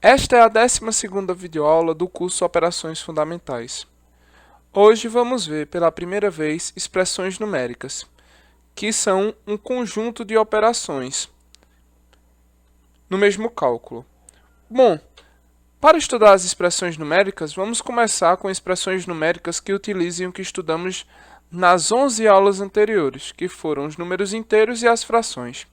Esta é a 12ª videoaula do curso Operações Fundamentais. Hoje vamos ver pela primeira vez expressões numéricas, que são um conjunto de operações no mesmo cálculo. Bom, para estudar as expressões numéricas, vamos começar com expressões numéricas que utilizem o que estudamos nas 11 aulas anteriores, que foram os números inteiros e as frações.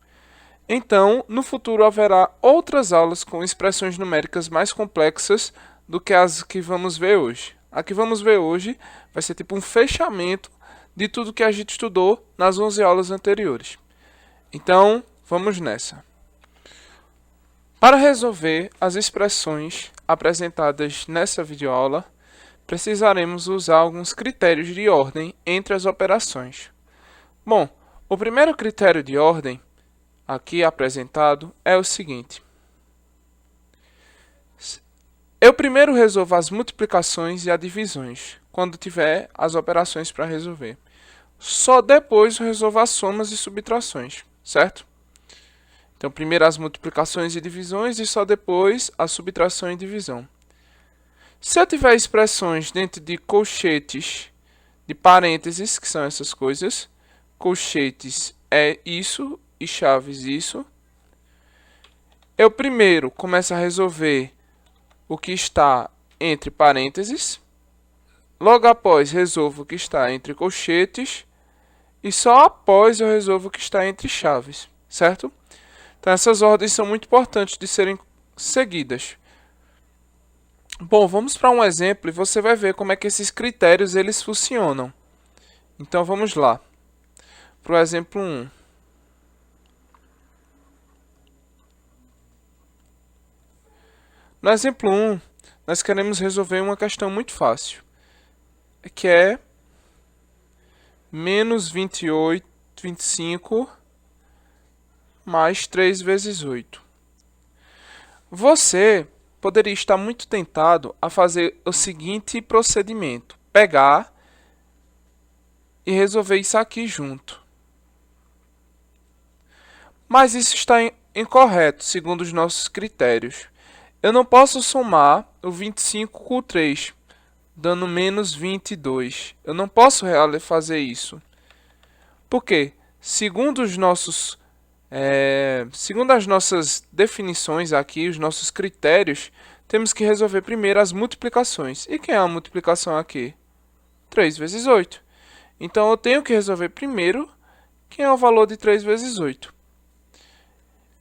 Então, no futuro haverá outras aulas com expressões numéricas mais complexas do que as que vamos ver hoje. A que vamos ver hoje vai ser tipo um fechamento de tudo que a gente estudou nas 11 aulas anteriores. Então, vamos nessa. Para resolver as expressões apresentadas nessa videoaula, precisaremos usar alguns critérios de ordem entre as operações. Bom, o primeiro critério de ordem aqui apresentado é o seguinte. Eu primeiro resolvo as multiplicações e as divisões, quando tiver as operações para resolver. Só depois eu resolvo as somas e subtrações, certo? Então, primeiro as multiplicações e divisões e só depois a subtração e divisão. Se eu tiver expressões dentro de colchetes, de parênteses, que são essas coisas, colchetes é isso e chaves isso, eu primeiro começo a resolver o que está entre parênteses, logo após resolvo o que está entre colchetes e só após eu resolvo o que está entre chaves, certo? Então essas ordens são muito importantes de serem seguidas. Bom, vamos para um exemplo e você vai ver como é que esses critérios eles funcionam. Então vamos lá. Para o exemplo 1. No exemplo 1, nós queremos resolver uma questão muito fácil, que é menos 25 mais 3 vezes 8. Você poderia estar muito tentado a fazer o seguinte procedimento: pegar e resolver isso aqui junto. Mas isso está incorreto, segundo os nossos critérios. Eu não posso somar o 25 com o 3, dando menos 22. Eu não posso fazer isso. Por quê? Segundo as nossas definições aqui, os nossos critérios, temos que resolver primeiro as multiplicações. E quem é a multiplicação aqui? 3 vezes 8. Então, eu tenho que resolver primeiro quem é o valor de 3 vezes 8.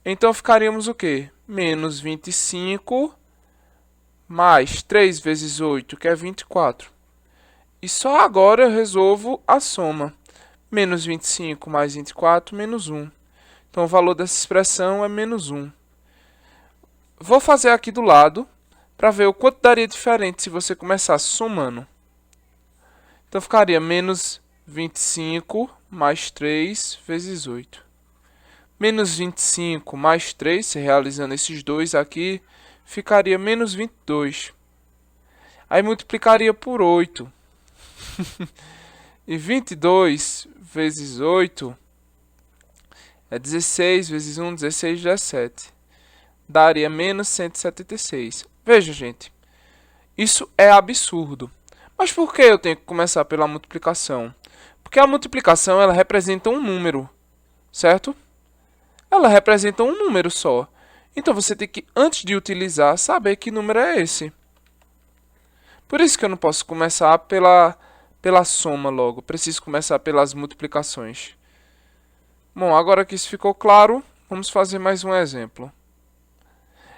Então, ficaríamos o quê? Menos 25 mais 3 vezes 8, que é 24. E só agora eu resolvo a soma. Menos 25 mais 24, menos 1. Então, o valor dessa expressão é menos 1. Vou fazer aqui do lado para ver o quanto daria diferente se você começar somando. Então, ficaria menos 25 mais 3 vezes 8. Menos 25 mais 3, se realizando esses dois aqui, ficaria menos 22. Aí multiplicaria por 8. E 22 vezes 8 é 16 vezes 1, 16, 17. Daria menos 176. Veja, gente, isso é absurdo. Mas por que eu tenho que começar pela multiplicação? Porque a multiplicação ela representa um número, certo? Ela representa um número só. Então você tem que, antes de utilizar, saber que número é esse. Por isso que eu não posso começar pela soma logo. Preciso começar pelas multiplicações. Bom, agora que isso ficou claro, vamos fazer mais um exemplo.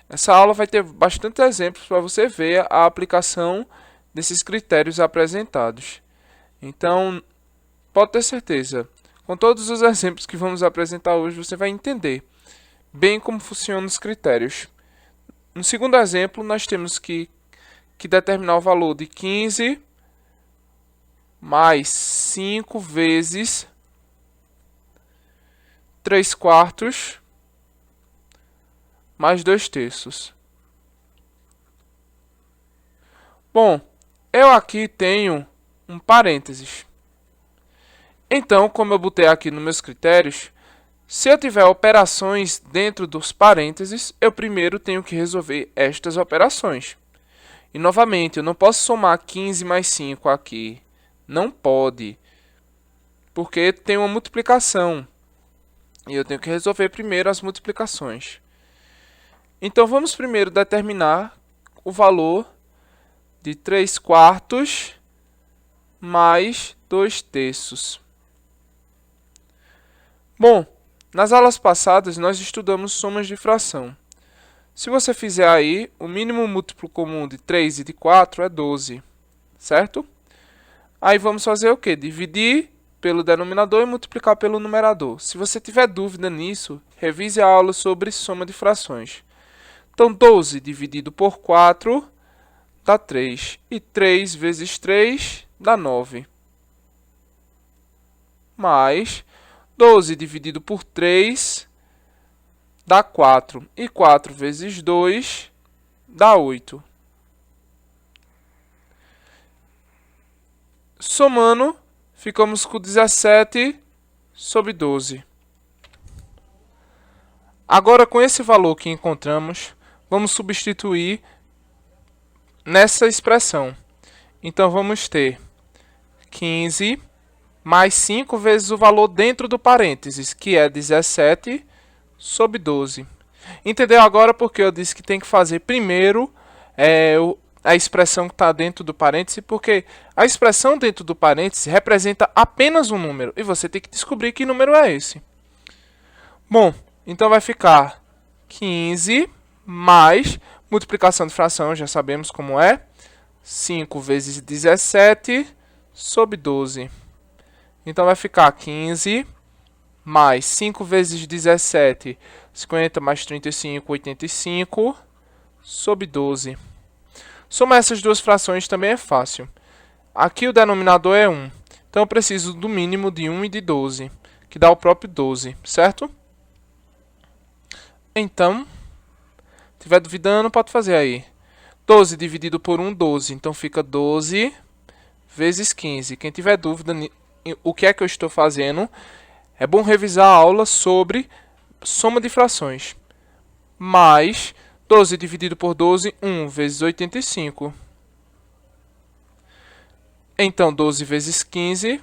Essa aula vai ter bastante exemplos para você ver a aplicação desses critérios apresentados. Então, pode ter certeza. Com todos os exemplos que vamos apresentar hoje, você vai entender bem como funcionam os critérios. No segundo exemplo, nós temos que determinar o valor de 15 mais 5 vezes 3 quartos mais 2 terços. Bom, eu aqui tenho um parênteses. Então, como eu botei aqui nos meus critérios, Se eu tiver operações dentro dos parênteses, eu primeiro tenho que resolver estas operações. E, novamente, eu não posso somar 15 mais 5 aqui. Não pode, porque tem uma multiplicação. E eu tenho que resolver primeiro as multiplicações. Então, vamos primeiro determinar o valor de 3/4 mais 2/3. Bom, nas aulas passadas nós estudamos somas de fração. Se você fizer aí, o mínimo múltiplo comum de 3 e de 4 é 12, certo? Aí vamos fazer o quê? Dividir pelo denominador e multiplicar pelo numerador. Se você tiver dúvida nisso, revise a aula sobre soma de frações. Então, 12 dividido por 4 dá 3. E 3 vezes 3 dá 9. Mais 12 dividido por 3 dá 4. E 4 vezes 2 dá 8. Somando, ficamos com 17 sobre 12. Agora, com esse valor que encontramos, vamos substituir nessa expressão. Então, vamos ter 15 mais 5 vezes o valor dentro do parênteses, que é 17 sobre 12. Entendeu agora porque eu disse que tem que fazer primeiro a expressão que está dentro do parêntese, porque a expressão dentro do parêntese representa apenas um número, e você tem que descobrir que número é esse. Bom, então vai ficar 15 mais, multiplicação de fração, já sabemos como é, 5 vezes 17 sobre 12. Então vai ficar 15 mais 5 vezes 17, 50 mais 35, 85, sobre 12. Somar essas duas frações também é fácil. Aqui o denominador é 1, então eu preciso do mínimo de 1 e de 12, que dá o próprio 12, certo? Então, se estiver duvidando, pode fazer aí. 12 dividido por 1, 12, então fica 12 vezes 15. Quem tiver dúvida o que é que eu estou fazendo, é bom revisar a aula sobre soma de frações. Mais 12 dividido por 12, 1 vezes 85. Então, 12 vezes 15.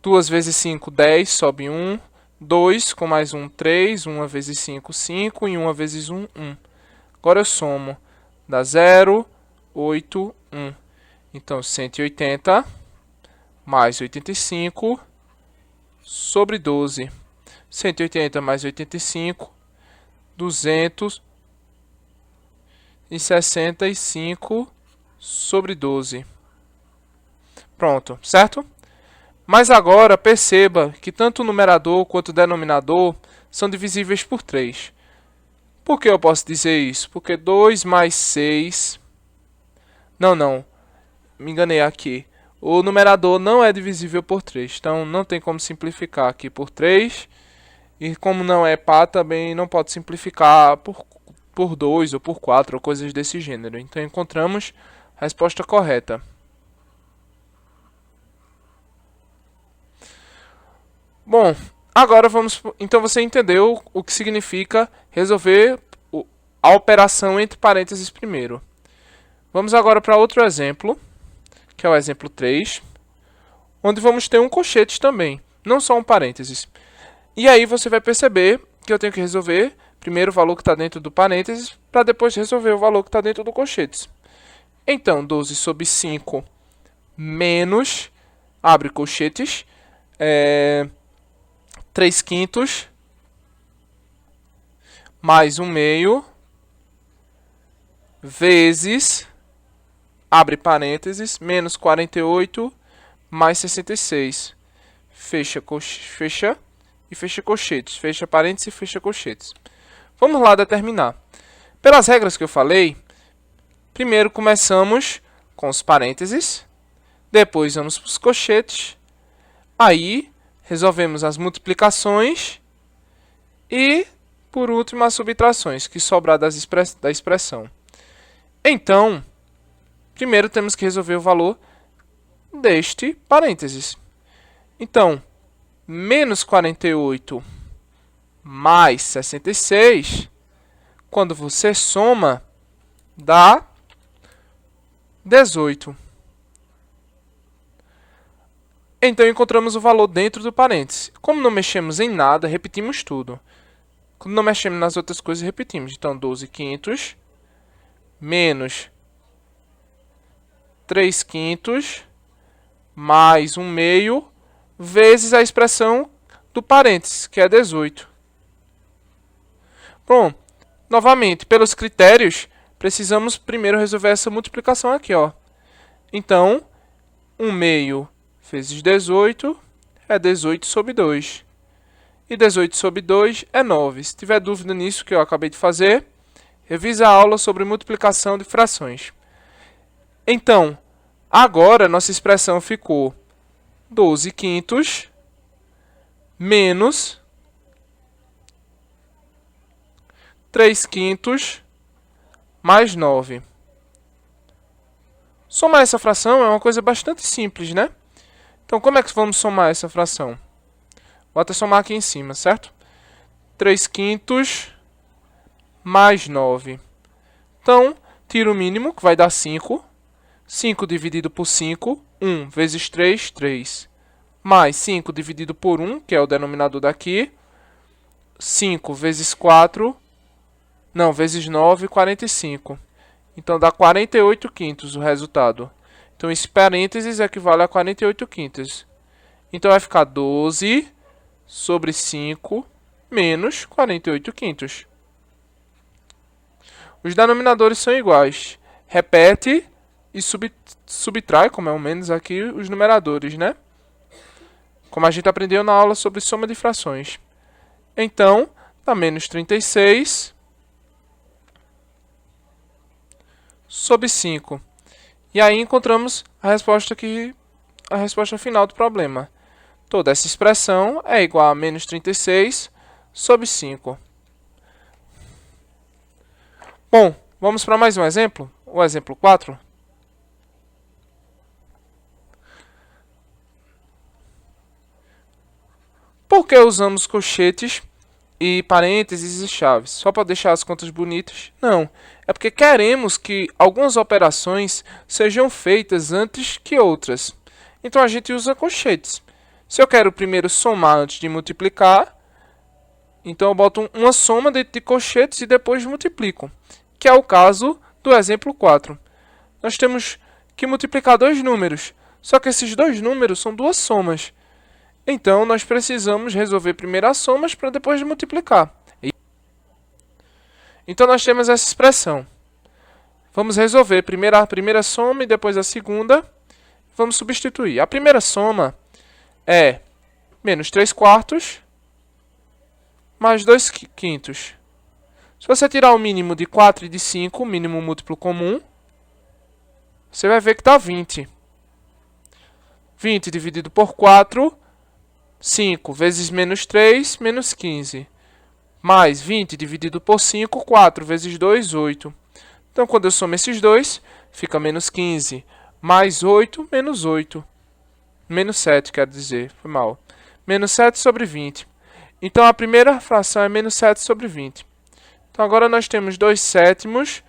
2 vezes 5, 10, sobe 1. 2 com mais 1, 3. 1 vezes 5, 5. E 1 vezes 1, 1. Agora eu somo. Dá 0, 8, 1. Então, 180 mais 85 sobre 12. 180 mais 85, 265 sobre 12. Pronto, certo? Mas agora perceba que tanto o numerador quanto o denominador são divisíveis por 3. Por que eu posso dizer isso? Porque 2 mais 6... Não, me enganei aqui. O numerador não é divisível por 3, então não tem como simplificar aqui por 3. E como não é par, também não pode simplificar por 2 ou por 4 ou coisas desse gênero. Então encontramos a resposta correta. Bom, agora vamos... Então você entendeu o que significa resolver a operação entre parênteses primeiro. Vamos agora para outro exemplo, que é o exemplo 3, onde vamos ter um colchete também, não só um parênteses. E aí você vai perceber que eu tenho que resolver primeiro o valor que está dentro do parênteses, para depois resolver o valor que está dentro do colchete. Então, 12 sobre 5 menos, abre colchetes, 3/5 mais 1/2 vezes, abre parênteses, menos 48 mais 66. Fecha e fecha colchetes. Fecha parênteses e fecha colchetes. Vamos lá determinar. Pelas regras que eu falei, primeiro começamos com os parênteses, depois vamos para os colchetes, aí resolvemos as multiplicações e, por último, as subtrações, que sobrar da expressão. Então, primeiro temos que resolver o valor deste parênteses. Então, menos 48 mais 66, quando você soma, dá 18. Então, encontramos o valor dentro do parênteses. Como não mexemos em nada, repetimos tudo. Quando não mexemos nas outras coisas, repetimos. Então, 12/5 menos 3/5 mais 1/2 vezes a expressão do parênteses, que é 18. Bom, novamente, pelos critérios, precisamos primeiro resolver essa multiplicação aqui, ó. Então, 1/2 vezes 18 é 18 sobre 2. E 18 sobre 2 é 9. Se tiver dúvida nisso que eu acabei de fazer, revisa a aula sobre multiplicação de frações. Então, agora nossa expressão ficou 12/5 menos 3/5 mais 9. Somar essa fração é uma coisa bastante simples, né? Então, como é que vamos somar essa fração? Vou até somar aqui em cima, certo? 3/5 mais 9. Então, tiro o mínimo, que vai dar 5. 5 dividido por 5, 1 vezes 3, 3. Mais 5 dividido por 1, que é o denominador daqui. 5 vezes 4, não, vezes 9, 45. Então, dá 48/5 o resultado. Então, esse parênteses equivale a 48/5. Então, vai ficar 12 sobre 5 menos 48/5. Os denominadores são iguais. Repete e subtrai, como é o menos aqui, os numeradores, né? Como a gente aprendeu na aula sobre soma de frações. Então, dá menos 36 sobre 5. E aí encontramos a resposta final do problema. Toda essa expressão é igual a menos 36 sobre 5. Bom, vamos para mais um exemplo. O exemplo 4. Por que usamos colchetes e parênteses e chaves? Só para deixar as contas bonitas? Não. É porque queremos que algumas operações sejam feitas antes que outras. Então, a gente usa colchetes. Se eu quero primeiro somar antes de multiplicar, então eu boto uma soma dentro de colchetes e depois multiplico, que é o caso do exemplo 4. Nós temos que multiplicar dois números, só que esses dois números são duas somas. Então, nós precisamos resolver primeiro as somas para depois multiplicar. Então, nós temos essa expressão. Vamos resolver primeiro a primeira soma e depois a segunda. Vamos substituir. A primeira soma é menos 3/4 mais 2/5. Se você tirar o mínimo de 4 e de 5, o mínimo múltiplo comum, você vai ver que dá 20. 20 dividido por 4, 5 vezes menos 3, menos 15. Mais 20 dividido por 5, 4 vezes 2, 8. Então, quando eu somo esses dois, fica menos 15. Mais 8, menos 8. Menos 7, quero dizer. Foi mal. Menos 7 sobre 20. Então, a primeira fração é menos 7 sobre 20. Então, agora nós temos 2/7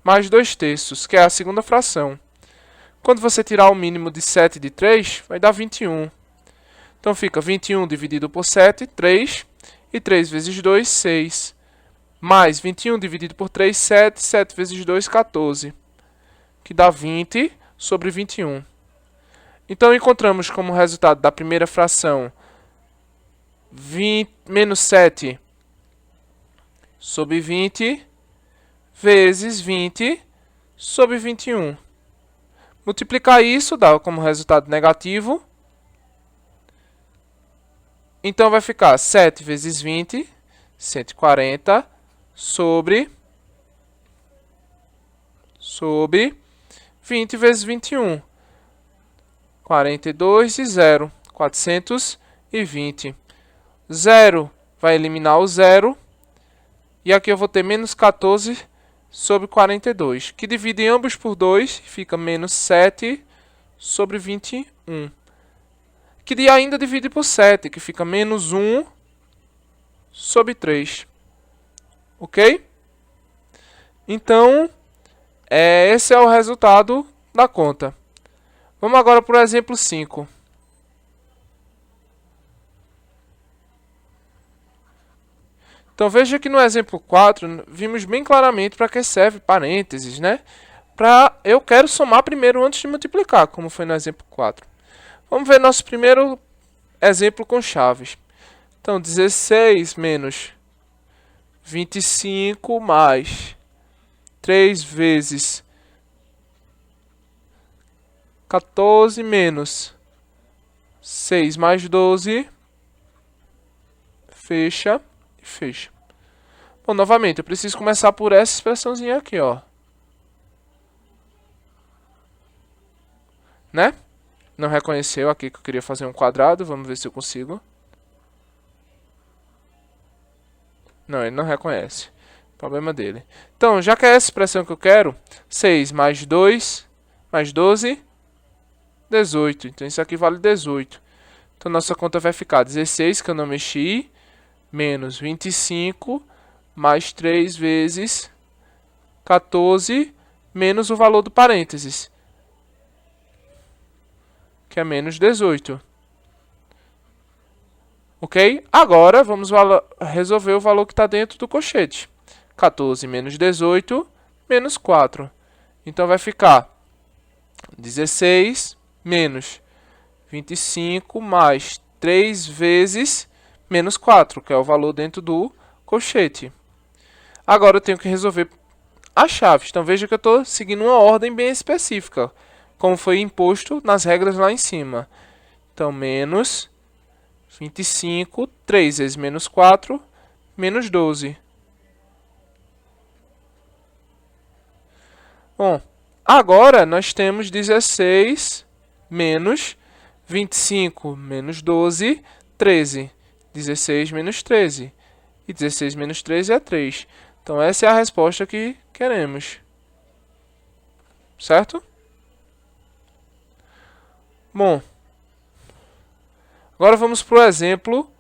mais 2/3, que é a segunda fração. Quando você tirar o mínimo de 7 de 3, vai dar 21. Então, fica 21 dividido por 7, 3. E 3 vezes 2, 6. Mais 21 dividido por 3, 7. 7 vezes 2, 14. Que dá 20 sobre 21. Então, encontramos como resultado da primeira fração menos 7 sobre 20 vezes 20 sobre 21. Multiplicar isso dá como resultado negativo. Então, vai ficar 7 vezes 20, 140, sobre 20 vezes 21. 42 e 0, 420. 0 vai eliminar o 0. E aqui eu vou ter menos 14 sobre 42, que divide ambos por 2 e fica menos 7 sobre 21. que ainda divide por 7, que fica menos 1 sobre 3. Ok? Então, esse é o resultado da conta. Vamos agora para o exemplo 5. Então, veja que no exemplo 4, vimos bem claramente para que serve parênteses, né? Eu quero somar primeiro antes de multiplicar, como foi no exemplo 4. Vamos ver nosso primeiro exemplo com chaves. Então, 16 menos 25 mais 3 vezes 14 menos 6 mais 12, fecha e fecha. Bom, novamente, eu preciso começar por essa expressãozinha aqui, ó. Né? Não reconheceu aqui que eu queria fazer um quadrado, vamos ver se eu consigo. Não, ele não reconhece. Problema dele. Então, já que é essa expressão que eu quero, 6 mais 2 mais 12, 18. Então, isso aqui vale 18. Então, nossa conta vai ficar 16, que eu não mexi, menos 25, mais 3 vezes 14, menos o valor do parênteses, que é menos 18. Ok? Agora, vamos resolver o valor que está dentro do colchete. 14 menos 18, menos 4. Então, vai ficar 16 menos 25 mais 3 vezes menos 4, que é o valor dentro do colchete. Agora, eu tenho que resolver as chaves. Então, veja que eu estou seguindo uma ordem bem específica, como foi imposto nas regras lá em cima. Então, menos 25, 3 vezes menos 4, menos 12. Bom, agora nós temos 16 menos 25 menos 12, 13. 16 menos 13. E 16 menos 13 é 3. Então, essa é a resposta que queremos. Certo? Bom, agora vamos para o exemplo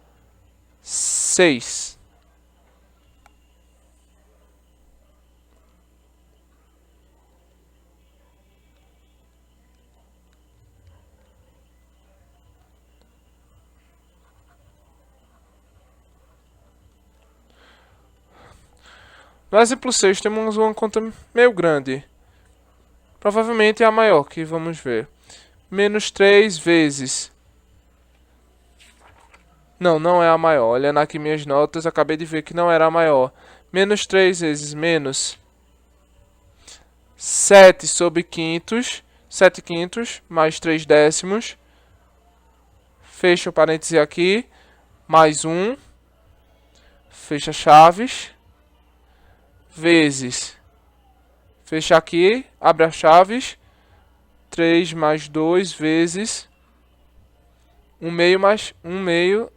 6. No exemplo 6 temos uma conta meio grande. Provavelmente é a maior que vamos ver. Menos 3 vezes... Não é a maior. Olhando aqui minhas notas, acabei de ver que não era a maior. Menos 3 vezes menos 7 sobre quintos. 7 quintos mais 3 décimos. Fecha o parêntese aqui. Mais 1. Fecha chaves. Vezes. Fecha aqui. Abre as chaves. 3 mais 2 vezes 1 meio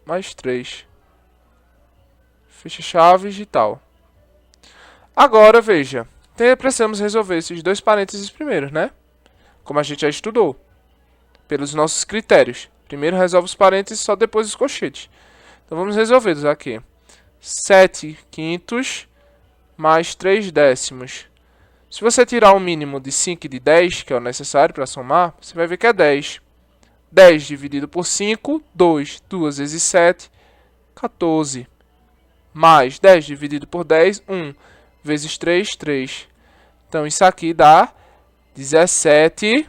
mais 3. Fecha chaves e tal. Agora, veja. Precisamos resolver esses dois parênteses primeiro, né? Como a gente já estudou. Pelos nossos critérios. Primeiro resolve os parênteses, só depois os colchetes. Então, vamos resolvê-los aqui. 7 quintos mais 3 décimos. Se você tirar o mínimo de 5 e de 10, que é o necessário para somar, você vai ver que é 10. 10 dividido por 5, 2. 2 vezes 7, 14. Mais 10 dividido por 10, 1. Vezes 3, 3. Então, isso aqui dá 17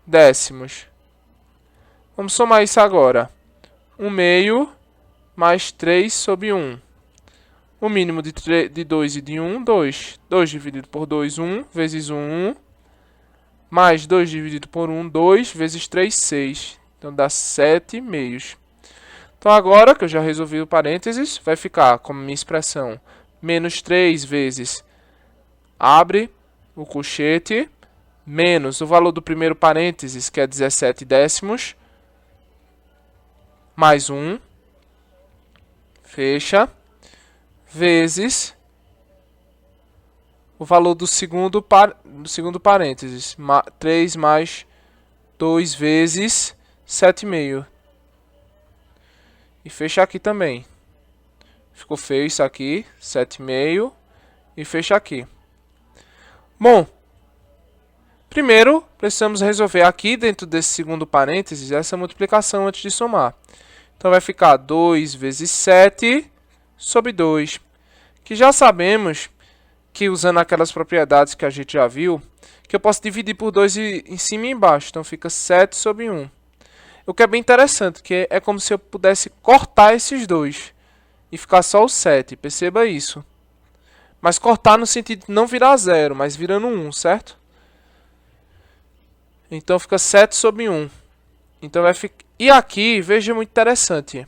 décimos. Vamos somar isso agora. 1 meio mais 3 sobre 1. O mínimo de 2 e de 1, 2. 2 dividido por 2, 1. Vezes 1, 1. Mais 2 dividido por 1, 2. Vezes 3, 6. Então, dá 7 meios. Então, agora que eu já resolvi o parênteses, vai ficar como minha expressão menos 3 vezes, abre o colchete, menos o valor do primeiro parênteses, que é 17 décimos, mais 1, fecha, vezes o valor do segundo parênteses, 3 mais 2 vezes 7,5. E fecha aqui também. Ficou feio isso aqui, 7,5. E fecha aqui. Bom, primeiro precisamos resolver aqui dentro desse segundo parênteses essa multiplicação antes de somar. Então vai ficar 2 vezes 7 sobre 2. Que já sabemos que usando aquelas propriedades que a gente já viu, que eu posso dividir por 2 em cima e embaixo. Então fica 7 sobre 1. O que é bem interessante, que é como se eu pudesse cortar esses dois e ficar só o 7. Perceba isso. Mas cortar no sentido de não virar 0, mas virando 1, certo? Então fica 7 sobre 1. Então vai ficar... E aqui, veja, muito interessante.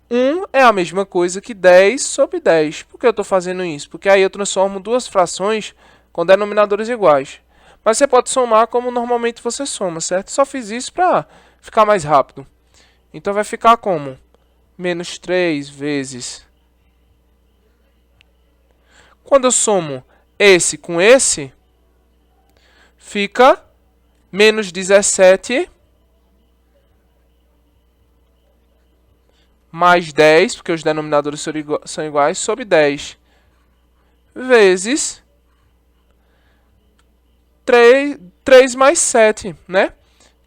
1 é a mesma coisa que 10 sobre 10. Por que eu estou fazendo isso? Porque aí eu transformo duas frações com denominadores iguais. Mas você pode somar como normalmente você soma, certo? Só fiz isso para ficar mais rápido. Então vai ficar como? Menos 3 vezes... Quando eu somo esse com esse, fica menos 17 mais 10, porque os denominadores são iguais, sobre 10, vezes 3 mais 7, né?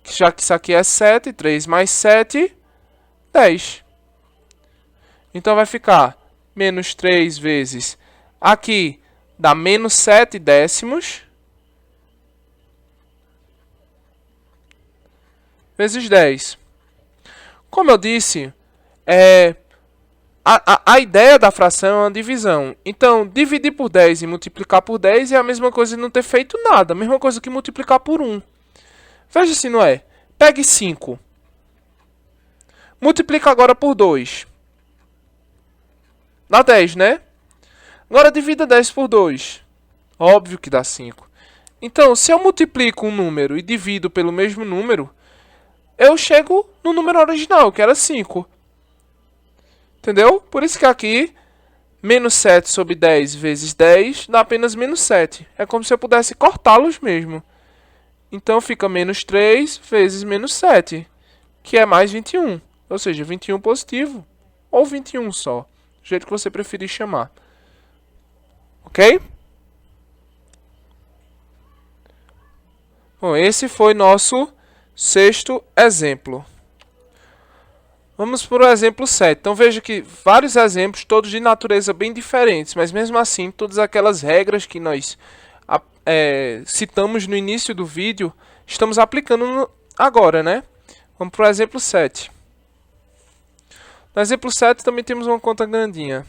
Já que isso aqui é 7, 3 mais 7, 10. Então vai ficar menos 3 vezes... Aqui dá menos 7 décimos vezes 10. Como eu disse, a ideia da fração é uma divisão. Então, dividir por 10 e multiplicar por 10 é a mesma coisa de não ter feito nada. A mesma coisa que multiplicar por 1. Veja se não é. Pegue 5. Multiplica agora por 2. Dá 10, né? Agora divida 10 por 2. Óbvio que dá 5. Então, se eu multiplico um número e divido pelo mesmo número, eu chego no número original, que era 5. Entendeu? Por isso que aqui, menos 7 sobre 10 vezes 10 dá apenas menos 7. É como se eu pudesse cortá-los mesmo. Então, fica menos 3 vezes menos 7, que é mais 21. Ou seja, 21 positivo, ou 21 só. Do jeito que você preferir chamar. Ok? Bom, esse foi nosso sexto exemplo. Vamos para o exemplo 7. Então veja que vários exemplos, todos de natureza bem diferentes, mas mesmo assim, todas aquelas regras que nós citamos no início do vídeo, estamos aplicando agora, né? Vamos para o exemplo 7. No exemplo 7 também temos uma conta grandinha.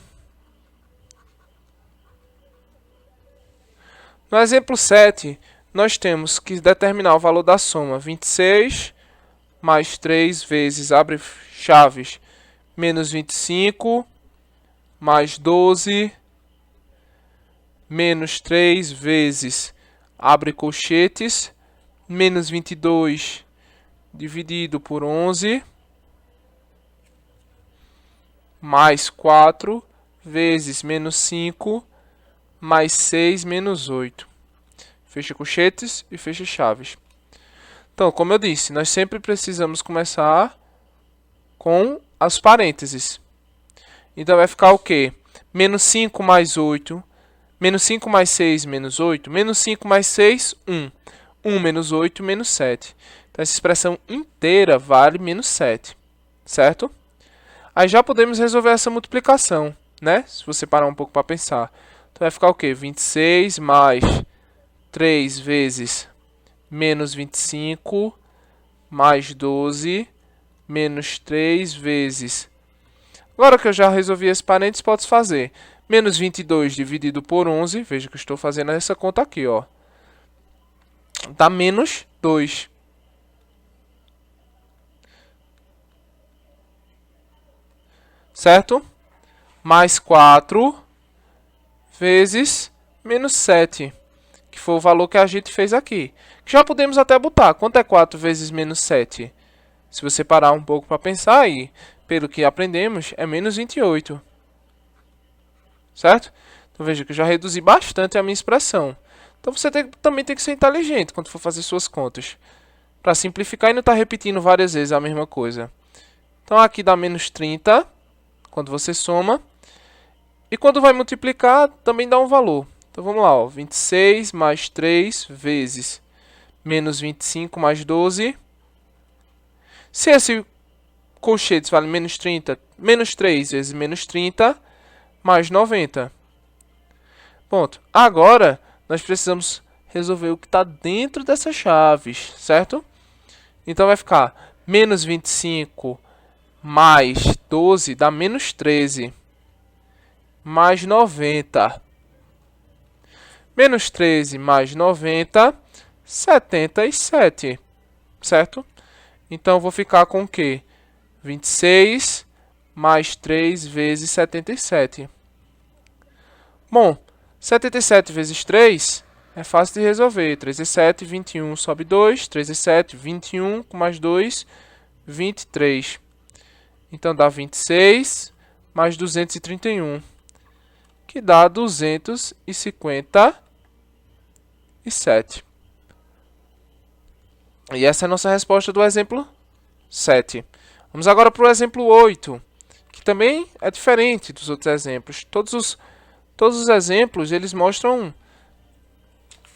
No exemplo 7, nós temos que determinar o valor da soma 26 mais 3 vezes, abre chaves, menos 25, mais 12, menos 3 vezes, abre colchetes, menos 22 dividido por 11, mais 4 vezes menos 5, mais 6 menos 8. Fecha colchetes e fecha chaves. Então, como eu disse, nós sempre precisamos começar com as parênteses. Então, vai ficar o quê? Menos 5 mais 8. Menos 5 mais 6 menos 8. Menos 5 mais 6, 1. 1 menos 8, menos 7. Então, essa expressão inteira vale menos 7. Certo? Aí já podemos resolver essa multiplicação, né? Se você parar um pouco para pensar. Então, vai ficar o quê? 26 mais 3 vezes menos 25 mais 12 menos 3 vezes... Agora que eu já resolvi esse parênteses, posso fazer menos 22 dividido por 11. Veja que eu estou fazendo essa conta aqui, ó. Dá menos 2. Certo? Mais 4 vezes menos 7, que foi o valor que a gente fez aqui. Já podemos até botar. Quanto é 4 vezes menos 7? Se você parar um pouco para pensar aí, pelo que aprendemos, é menos 28. Certo? Então veja que eu já reduzi bastante a minha expressão. Então você também tem que ser inteligente quando for fazer suas contas. para simplificar e não estar repetindo várias vezes a mesma coisa. Então aqui dá menos 30, quando você soma. E quando vai multiplicar, também dá um valor. Então vamos lá, ó, 26 mais 3 vezes menos 25 mais 12. Se esse colchete vale menos 30, menos 3 vezes menos 30 mais 90. Ponto. Agora, nós precisamos resolver o que está dentro dessas chaves, certo? Então vai ficar menos 25 mais 12 dá menos 13. Mais 90. Menos 13 mais 90, 77. Certo? Então, vou ficar com o quê? 26 mais 3 vezes 77. Bom, 77 vezes 3 é fácil de resolver. 3 é 7, 21 sobe 2. 3 é 7, 21 com mais 2, 23. Então, dá 26 mais 231, que dá 257. E essa é a nossa resposta do exemplo 7. Vamos agora para o exemplo 8, que também é diferente dos outros exemplos. Todos os exemplos, eles mostram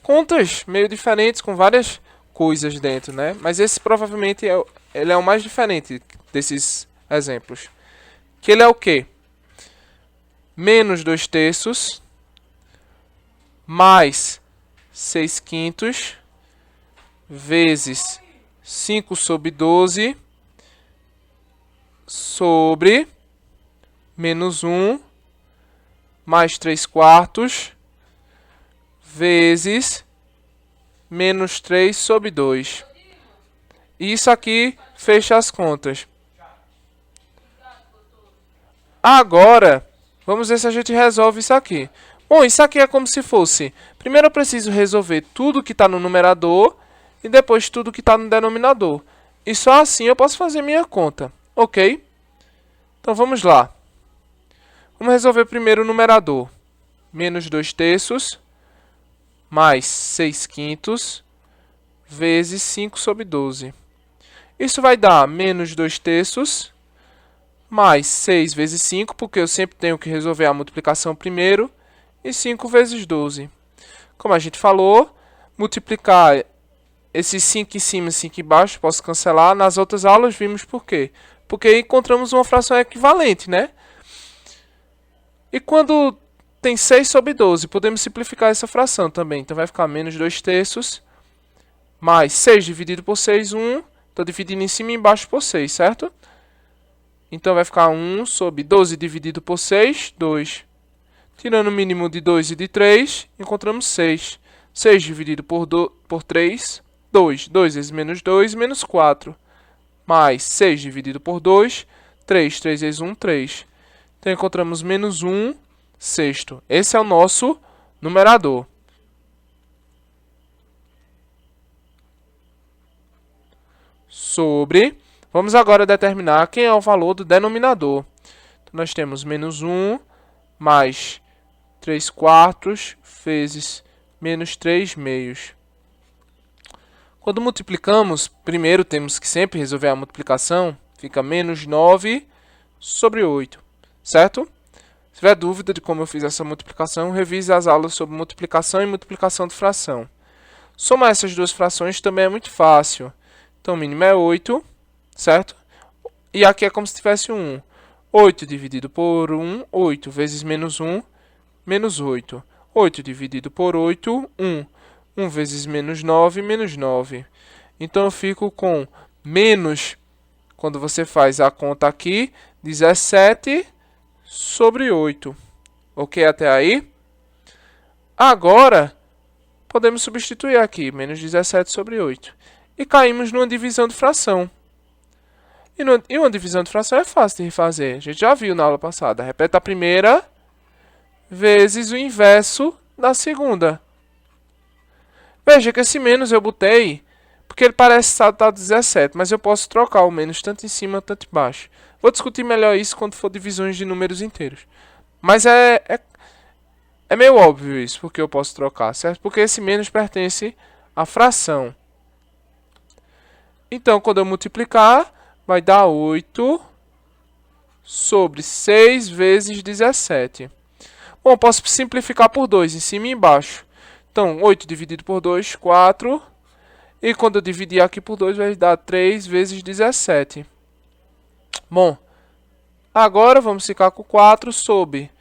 contas meio diferentes, com várias coisas dentro, né? Mas esse provavelmente ele é o mais diferente desses exemplos. Que ele é o quê? Menos 2 terços, mais 6 quintos, vezes 5 sobre 12, sobre menos 1, mais 3 quartos, vezes menos 3 sobre 2. Isso aqui fecha as contas. Agora, vamos ver se a gente resolve isso aqui. Bom, isso aqui é como se fosse... Primeiro eu preciso resolver tudo que está no numerador e depois tudo que está no denominador. E só assim eu posso fazer minha conta. Ok? Então vamos lá. Vamos resolver primeiro o numerador. Menos 2 terços, mais 6 quintos, vezes 5 sobre 12. Isso vai dar menos 2 terços, mais 6 vezes 5, porque eu sempre tenho que resolver a multiplicação primeiro, e 5 vezes 12. Como a gente falou, multiplicar esses 5 em cima e 5 embaixo, posso cancelar. Nas outras aulas vimos por quê. Porque encontramos uma fração equivalente, né? E quando tem 6 sobre 12, podemos simplificar essa fração também. Então vai ficar menos 2 terços, mais 6 dividido por 6, 1. Estou dividindo em cima e embaixo por 6, certo? Então vai ficar 1 sobre 12 dividido por 6, 2. Tirando o mínimo de 2 e de 3, encontramos 6. 6 dividido por 3, 2. 2 vezes menos 2, menos 4. Mais 6 dividido por 2, 3. 3 vezes 1, 3. Então encontramos menos 1 sexto. Esse é o nosso numerador. Sobre... Vamos agora determinar quem é o valor do denominador. Então, nós temos menos 1 mais 3 quartos vezes menos 3 meios. Quando multiplicamos, primeiro temos que sempre resolver a multiplicação. Fica menos 9 sobre 8, certo? Se tiver dúvida de como eu fiz essa multiplicação, revise as aulas sobre multiplicação e multiplicação de fração. Somar essas duas frações também é muito fácil. Então, o mínimo é 8, certo? E aqui é como se tivesse 1. 8 dividido por 1, 8 vezes menos 1, menos 8. 8 dividido por 8, 1. 1 vezes menos 9, menos 9. Então, eu fico com menos, quando você faz a conta aqui, 17 sobre 8. Ok até aí? Agora, podemos substituir aqui, menos 17 sobre 8. E caímos numa divisão de fração. E uma divisão de fração é fácil de refazer. A gente já viu na aula passada. Repete a primeira vezes o inverso da segunda. Veja que esse menos eu botei porque ele parece estar 17, mas eu posso trocar o menos tanto em cima tanto embaixo. Vou discutir melhor isso quando for divisões de números inteiros. Mas é meio óbvio isso, porque eu posso trocar, certo? Porque esse menos pertence à fração. Então, quando eu multiplicar, vai dar 8 sobre 6 vezes 17. Bom, posso simplificar por 2, em cima e embaixo. Então, 8 dividido por 2, 4. E quando eu dividir aqui por 2, vai dar 3 vezes 17. Bom, agora vamos ficar com 4 sobre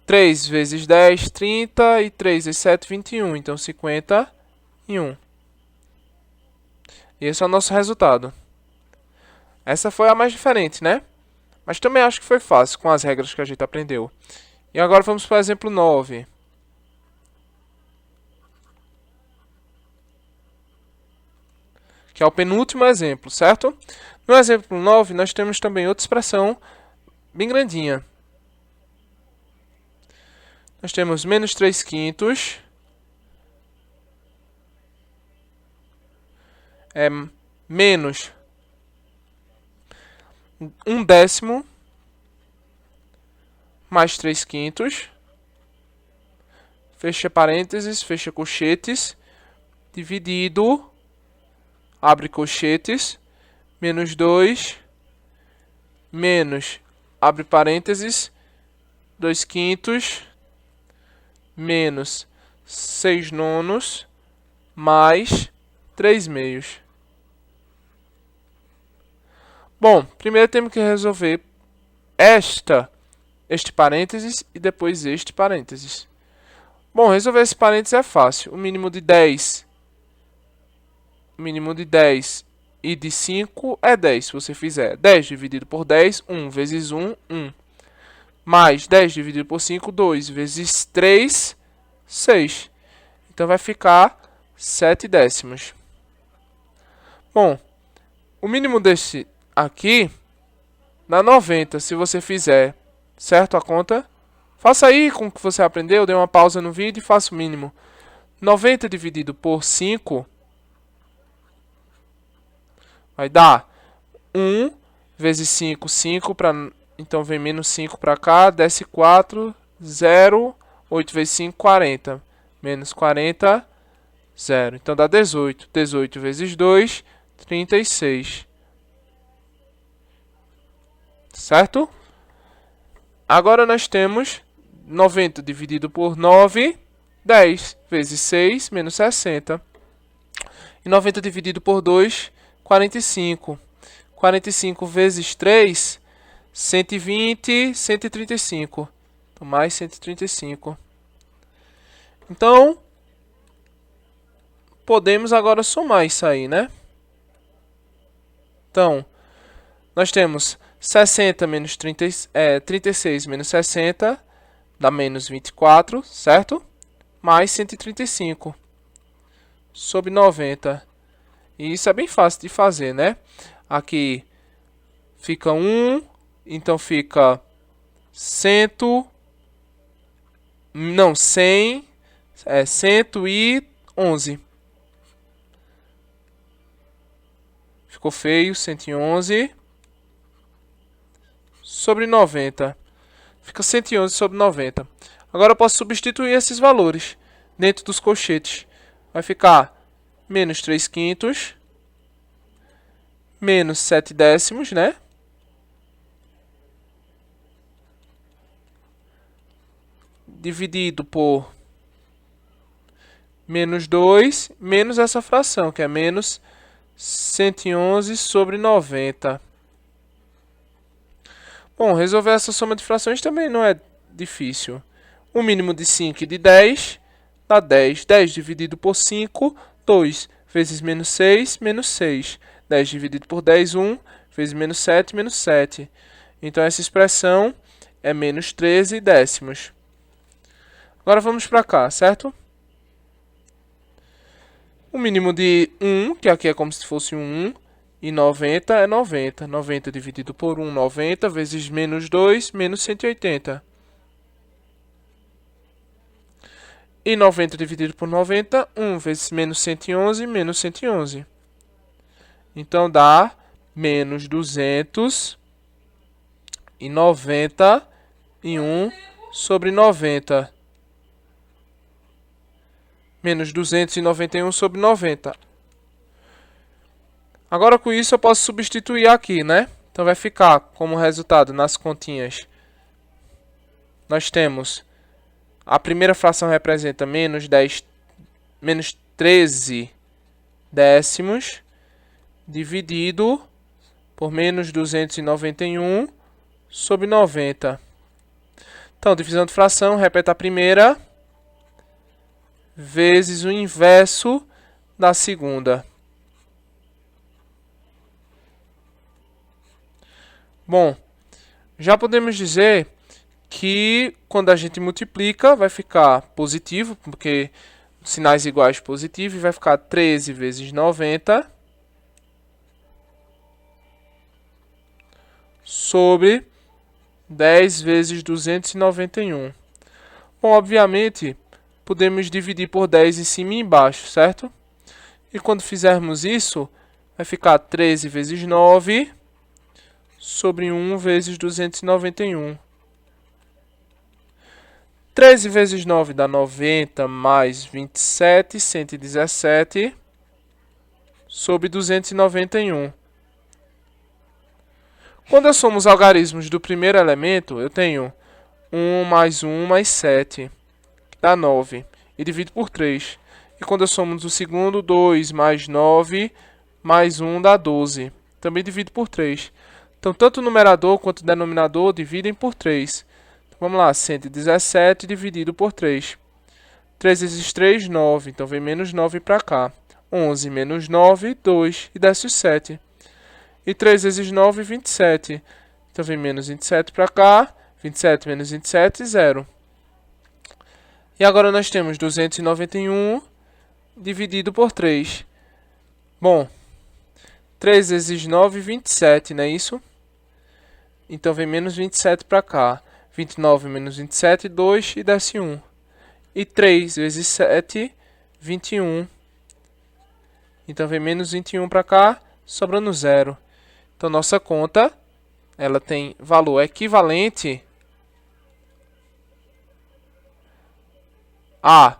3 vezes 10, 30. E 3 vezes 7, 21. Então, 51. E esse é o nosso resultado. Essa foi a mais diferente, né? Mas também acho que foi fácil com as regras que a gente aprendeu. E agora vamos para o exemplo 9. Que é o penúltimo exemplo, certo? No exemplo 9, nós temos também outra expressão bem grandinha. Nós temos menos 3 quintos menos 1 décimo mais 3 quintos, fecha parênteses, fecha colchetes, dividido, abre colchetes, menos 2, menos, abre parênteses, 2 quintos, menos 6 nonos, mais 3 meios. Bom, primeiro temos que resolver este parênteses e depois este parênteses. Bom, resolver esse parênteses é fácil. O mínimo de 10 e de 5 é 10, se você fizer. 10 dividido por 10, 1 vezes 1, 1. Mais 10 dividido por 5, 2 vezes 3, 6. Então, vai ficar 7 décimos. Bom, o mínimo deste aqui dá 90, se você fizer, certo, a conta? Faça aí com o que você aprendeu, dê uma pausa no vídeo e faça o mínimo. 90 dividido por 5 vai dar 1 vezes 5, 5, então vem menos 5 para cá, desce 4, 0, 8 vezes 5, 40, menos 40, 0. Então dá 18, 18 vezes 2, 36. Certo? Agora nós temos 90 dividido por 9, 10 vezes 6, menos 60. E 90 dividido por 2, 45. 45 vezes 3, 120, 135. Então, mais 135. Então, podemos agora somar isso aí, né? Então, nós temos 60 menos 36 menos 60, dá menos 24, certo? Mais 135 sobre 90. E isso é bem fácil de fazer, né? Aqui fica 1, então fica 100, 111. Ficou feio, 111 sobre 90. Fica 111 sobre 90. Agora eu posso substituir esses valores dentro dos colchetes. Vai ficar menos 3 quintos, menos 7 décimos, né? Dividido por menos 2, menos essa fração, que é menos 111 sobre 90. Bom, resolver essa soma de frações também não é difícil. O mínimo de 5 e de 10 dá 10. 10 dividido por 5, 2 vezes menos 6, menos 6. 10 dividido por 10, 1 vezes menos 7, menos 7. Então, essa expressão é menos 13 décimos. Agora vamos para cá, certo? O mínimo de 1, que aqui é como se fosse um 1, e 90 é 90. 90 dividido por 1, 90, vezes menos 2, menos 180. E 90 dividido por 90, 1 vezes menos 111, menos 111. Então, dá menos 291 sobre 90. Menos 291 sobre 90. Agora, com isso, eu posso substituir aqui, né? Então, vai ficar como resultado nas continhas. Nós temos a primeira fração representa menos 13 décimos dividido por menos 291 sobre 90. Então, divisão de fração, repete a primeira vezes o inverso da segunda. Bom, já podemos dizer que quando a gente multiplica vai ficar positivo, porque sinais iguais positivo, e vai ficar 13 vezes 90 sobre 10 vezes 291. Bom, obviamente, podemos dividir por 10 em cima e embaixo, certo? E quando fizermos isso, vai ficar 13 vezes 9 sobre 1 vezes 291. 13 vezes 9 dá 90, mais 27, 117, sobre 291. Quando eu somo os algarismos do primeiro elemento, eu tenho 1 mais 1 mais 7, que dá 9, e divido por 3. E quando eu somo do segundo, 2 mais 9 mais 1 dá 12, também divido por 3. Então, tanto o numerador quanto o denominador dividem por 3. Vamos lá, 117 dividido por 3. 3 vezes 3, 9. Então, vem menos 9 para cá. 11 menos 9, 2. E desce o 7. E 3 vezes 9, 27. Então, vem menos 27 para cá. 27 menos 27, 0. E agora nós temos 291 dividido por 3. Bom, 3 vezes 9, 27, não é isso? Então, vem menos 27 para cá. 29 menos 27, 2 e desce 1. E 3 vezes 7, 21. Então, vem menos 21 para cá, sobrando 0. Então, nossa conta ela tem valor equivalente a,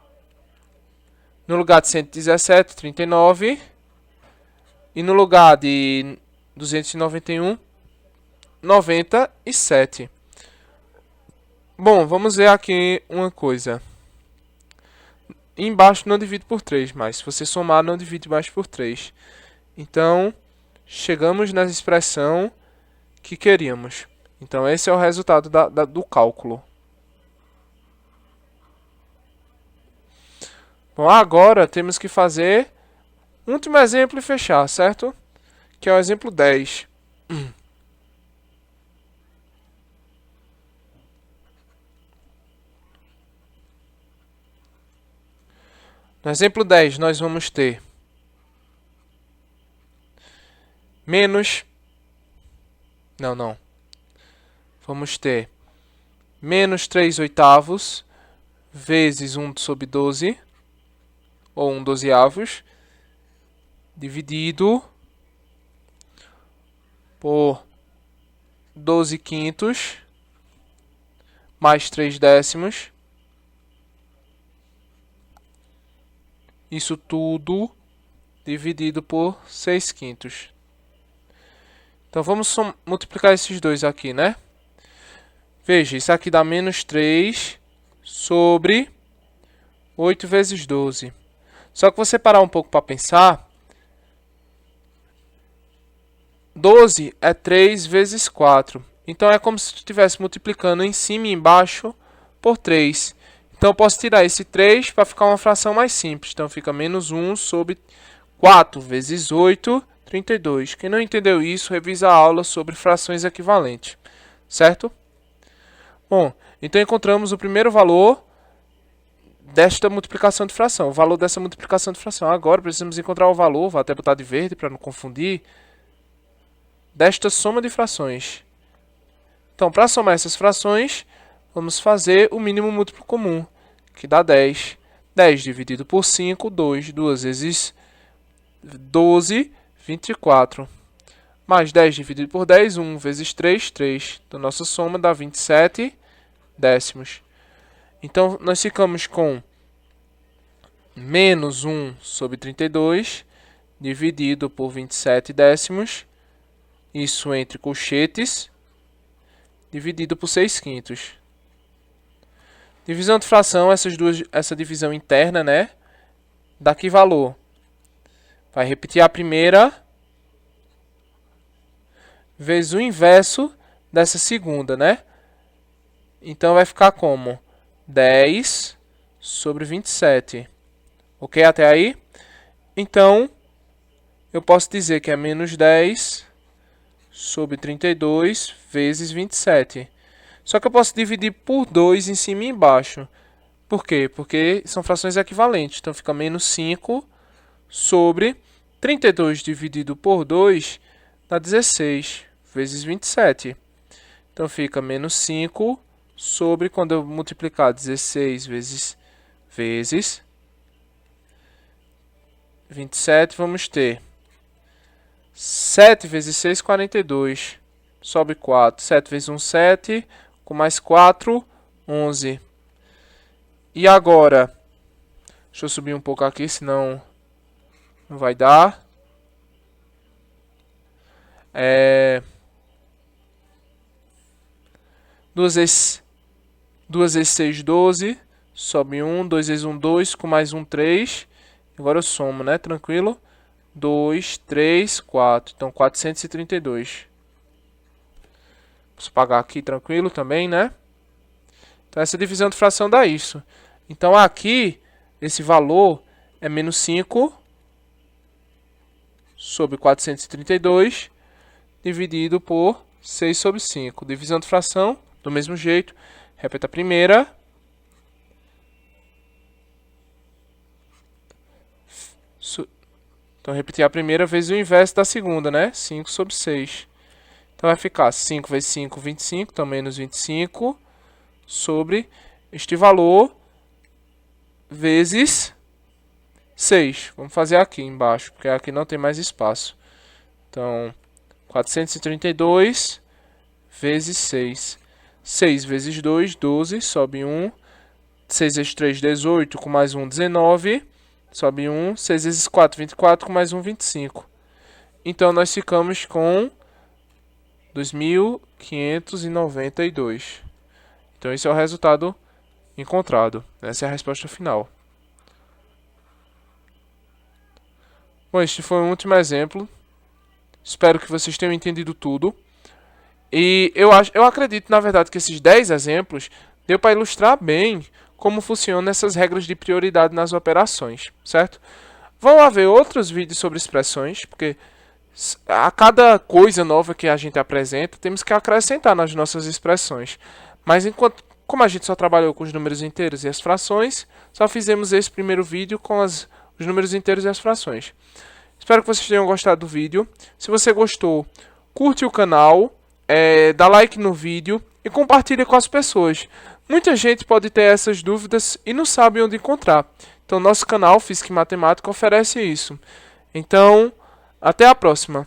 no lugar de 117, 39. E no lugar de 291, 97. Bom, vamos ver aqui uma coisa. Embaixo não divide por 3, mas se você somar, não divide mais por 3. Então, chegamos na expressão que queríamos. Então, esse é o resultado do cálculo. Bom, agora temos que fazer um último exemplo e fechar, certo? Que é o exemplo 10. No exemplo 10, nós vamos ter menos... Não. Vamos ter menos 3 oitavos vezes 1 sobre 12, ou 1 dozeavos, dividido por 12 quintos, mais 3 décimos. Isso tudo dividido por 6 quintos. Então, vamos multiplicar esses dois aqui, né? Veja, isso aqui dá menos 3 sobre 8 vezes 12. Só que você parar um pouco para pensar, 12 é 3 vezes 4. Então, é como se tu estivesse multiplicando em cima e embaixo por 3. Então, eu posso tirar esse 3 para ficar uma fração mais simples. Então, fica menos 1 sobre 4 vezes 8, 32. Quem não entendeu isso, revisa a aula sobre frações equivalentes. Certo? Bom, então encontramos o primeiro valor desta multiplicação de fração. O valor dessa multiplicação de fração. Agora, precisamos encontrar o valor, vou até botar de verde para não confundir, desta soma de frações. Então, para somar essas frações, vamos fazer o mínimo múltiplo comum, que dá 10. 10 dividido por 5, 2. 2 vezes 12, 24. Mais 10 dividido por 10, 1 vezes 3, 3. Então, nossa soma dá 27 décimos. Então, nós ficamos com menos 1 sobre 32 dividido por 27 décimos, isso entre colchetes, dividido por 6 quintos. Divisão de fração, essa divisão interna, né? Dá que valor? Vai repetir a primeira vezes o inverso dessa segunda, né? Então vai ficar como 10 sobre 27. Ok até aí? Então, eu posso dizer que é menos 10 sobre 32 vezes 27. Só que eu posso dividir por 2 em cima e embaixo. Por quê? Porque são frações equivalentes. Então fica menos 5 sobre 32 dividido por 2 dá 16 vezes 27. Então fica menos 5 sobre, quando eu multiplicar 16 vezes 27, vamos ter 7 vezes 6, 42. Sobe 4. 7 vezes 1, 7. Com mais 4, 11. E agora, deixa eu subir um pouco aqui, senão não vai dar. 2 vezes 6, 12. Sobe 1. 2 vezes 1, 2. Com mais 1, 3. Agora eu somo, né? Tranquilo? 2, 3, 4. Então, 432. Posso pagar aqui tranquilo também, né? Então, essa divisão de fração dá isso. Então, aqui, esse valor é menos 5 sobre 432 dividido por 6 sobre 5. Divisão de fração, do mesmo jeito. Repete a primeira. Então, repetir a primeira vezes o inverso da segunda, né? 5 sobre 6. Então, vai ficar 5 vezes 5, 25. Então, menos 25 sobre este valor vezes 6. Vamos fazer aqui embaixo, porque aqui não tem mais espaço. Então, 432 vezes 6. 6 vezes 2, 12. Sobe 1. 6 vezes 3, 18. Com mais 1, 19. Sobe 1. 6 vezes 4, 24. Com mais 1, 25. Então, nós ficamos com 2.592. Então, esse é o resultado encontrado. Essa é a resposta final. Bom, este foi um último exemplo. Espero que vocês tenham entendido tudo. E eu acredito, na verdade, que esses 10 exemplos deu para ilustrar bem como funcionam essas regras de prioridade nas operações, certo? Vão haver outros vídeos sobre expressões, porque a cada coisa nova que a gente apresenta, temos que acrescentar nas nossas expressões. Mas como a gente só trabalhou com os números inteiros e as frações, só fizemos esse primeiro vídeo com os números inteiros e as frações. Espero que vocês tenham gostado do vídeo. Se você gostou, curte o canal, dá like no vídeo e compartilha com as pessoas. Muita gente pode ter essas dúvidas e não sabe onde encontrar. Então, nosso canal Física e Matemática oferece isso. Então, até a próxima.